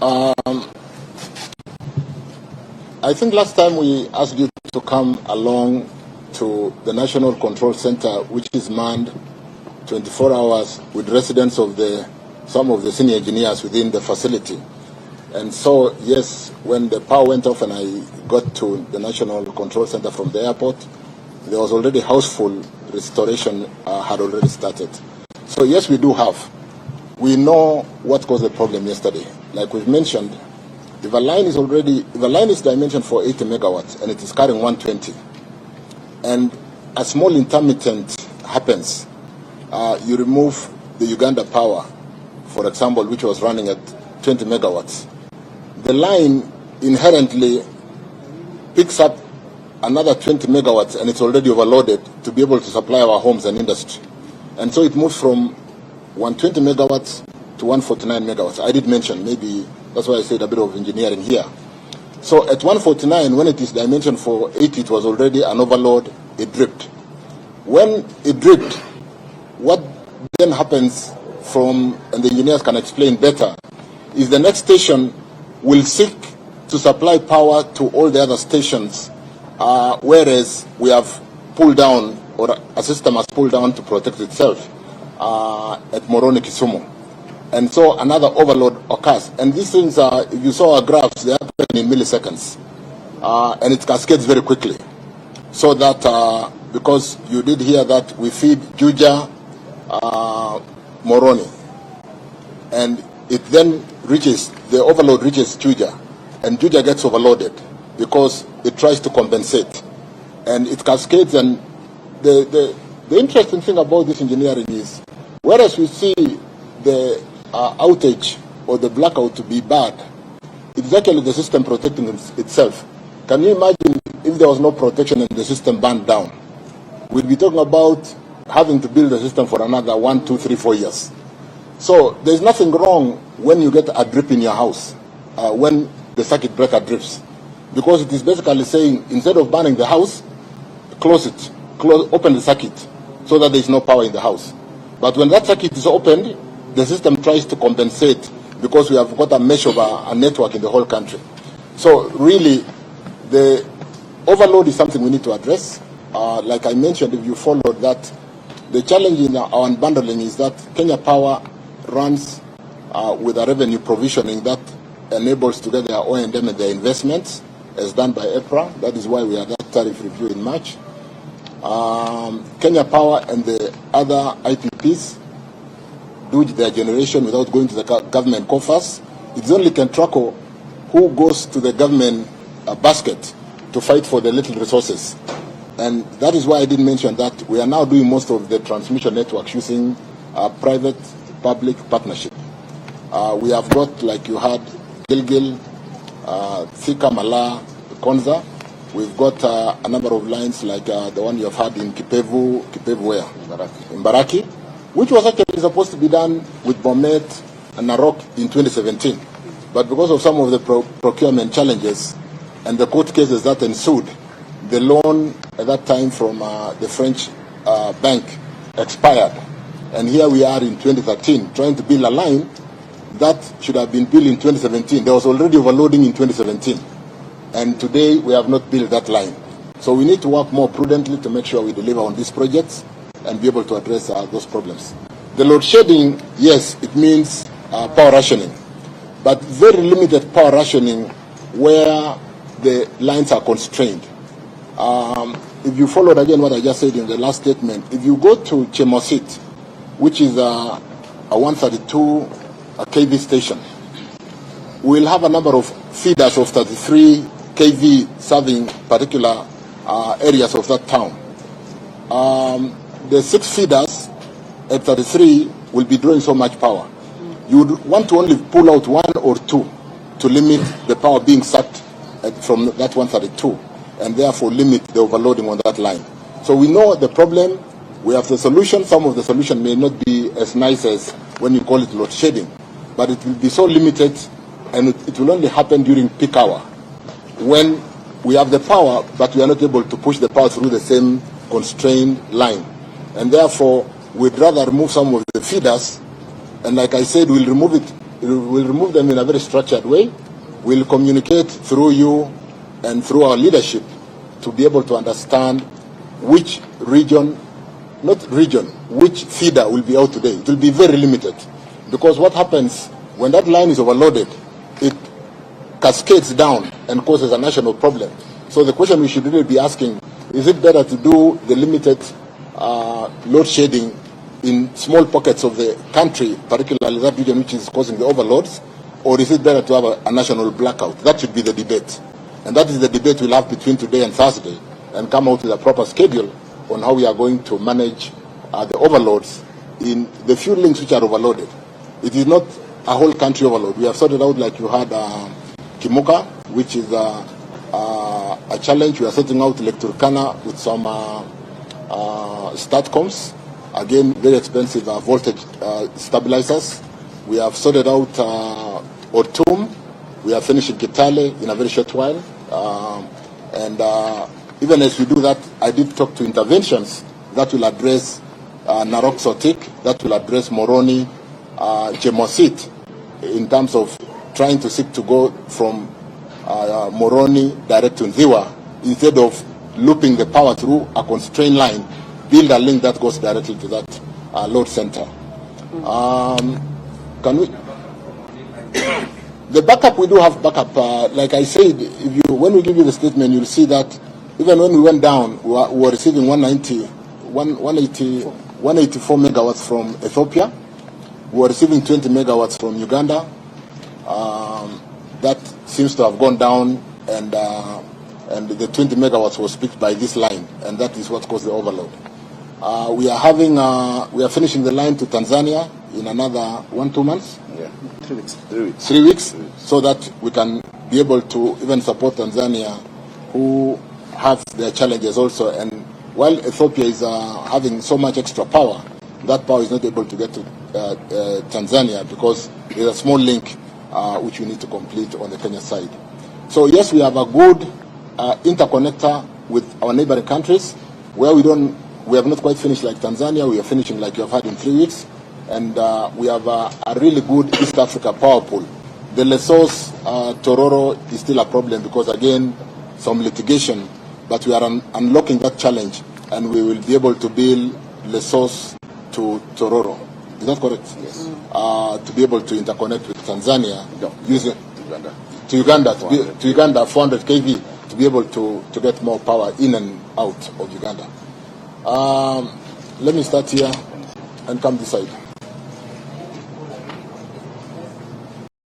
I think last time we asked you to come along to the National Control Center, which is manned 24 hours with residents of some of the senior engineers within the facility. And so, yes, when the power went off and I got to the National Control Center from the airport, there was already houseful restoration had already started. So yes, we do have. We know what caused the problem yesterday. Like we've mentioned, if a line is dimensioned for 80 megawatts and it is carrying 120, and a small intermittent happens, you remove the Uganda power, for example, which was running at 20 megawatts, the line inherently picks up another 20 megawatts and it's already overloaded to be able to supply our homes and industry. And so it moves from 120 megawatts to 149 megawatts. I did mention, maybe that's why I said a bit of engineering here. So at 149, when it is dimensioned for 80, it was already an overload, it dripped. When it dripped, what then happens and the engineers can explain better, is the next station will seek to supply power to all the other stations, whereas we have pulled down, or a system has pulled down to protect itself at Moroni, Kisumu. And so another overload occurs. And these things are, if you saw our graphs, they happen in milliseconds. And it cascades very quickly. So that, because you did hear that we feed Juja, Moroni. And it then the overload reaches Juja. And Juja gets overloaded because it tries to compensate. And it cascades. And the interesting thing about this engineering is, whereas we see the outage or the blackout to be bad, it's actually the system protecting itself. Can you imagine if there was no protection and the system burned down? We'd be talking about having to build the system for another 1, 2, 3, 4 years. So there's nothing wrong when you get a drip in your house, when the circuit breaker drips, because it is basically saying, instead of burning the house, open the circuit so that there is no power in the house. But when that circuit is opened, the system tries to compensate because we have got a mesh of a network in the whole country. So really, the overload is something we need to address. Like I mentioned, if you followed that, the challenge in our unbundling is that Kenya Power runs with a revenue provisioning that enables to get their O&M and their investments, as done by EPRA. That is why we had that tariff review in March. Kenya Power and the other IPPs do their generation without going to the government coffers. It's only Kentraco who goes to the government basket to fight for the little resources. And that is why I did mention that we are now doing most of the transmission networks using private-public partnership. We have got, like you had, Gilgil, Thika, Mala, Konza. We've got a number of lines like the one you have had in Kipevu where? In Baraki, which was actually supposed to be done with Bomet and Narok in 2017. But because of some of the procurement challenges and the court cases that ensued, the loan at that time from the French bank expired. And here we are in 2013 trying to build a line that should have been built in 2017. There was already overloading in 2017. And today we have not built that line. So we need to work more prudently to make sure we deliver on these projects and be able to address those problems. The load shedding, yes, it means power rationing, but very limited power rationing where the lines are constrained. If you followed again what I just said in the last statement, if you go to Chemosit, which is a 132 kV station, we'll have a number of feeders of 33 kV serving particular areas of that town. The 6 feeders at 33 will be drawing so much power. You would want to only pull out 1 or 2 to limit the power being sucked from that 132, and therefore limit the overloading on that line. So we know the problem, we have the solution. Some of the solution may not be as nice as when you call it load shedding, but it will be so limited, and it will only happen during peak hour when we have the power, but we are not able to push the power through the same constrained line. And therefore, we'd rather remove some of the feeders, and like I said, we'll remove it we'll remove them in a very structured way. We'll communicate through you and through our leadership to be able to understand which region, which feeder will be out today. It will be very limited, because what happens when that line is overloaded, it cascades down and causes a national problem. So the question we should really be asking, is it better to do the limited load shedding in small pockets of the country, particularly that region which is causing the overloads, or is it better to have a national blackout? That should be the debate. And that is the debate we'll have between today and Thursday, and come out with a proper schedule on how we are going to manage the overloads in the few links which are overloaded. It is not a whole country overload. We have sorted out, like you had Kimuka, which is a challenge. We are sorting out Lake Turkana with some StatComs, again very expensive voltage stabilizers. We have sorted out Otum. We are finishing Kitale in a very short while. Even as we do that, I did talk to interventions that will address Narok Sotik, that will address Moroni, Jemosit, in terms of trying to seek to go from Moroni direct to Nziwa, instead of looping the power through a constrained line, build a link that goes directly to that load center. Can we? The backup, we do have backup. Like I said, when we give you the statement, you'll see that even when we went down, we were receiving 184 megawatts from Ethiopia. We were receiving 20 megawatts from Uganda. That seems to have gone down, and the 20 megawatts was picked by this line, and that is what caused the overload. We are finishing the line to Tanzania in another 1-2 months. Yeah, 3 weeks. 3 weeks, so that we can be able to even support Tanzania, who have their challenges also. And while Ethiopia is having so much extra power, that power is not able to get to Tanzania, because there's a small link which we need to complete on the Kenya side. So yes, we have a good interconnector with our neighboring countries, where we have not quite finished like Tanzania. We are finishing like you have had in 3 weeks. And we have a really good East Africa power pool. The Lesotho Tororo is still a problem, because again, some litigation, but we are unlocking that challenge, and we will be able to build Lesotho to Tororo. Is that correct? Yes. To be able to interconnect with Tanzania, no, using to Uganda, to Uganda 400 kV, to be able to get more power in and out of Uganda. Let me start here and come this side.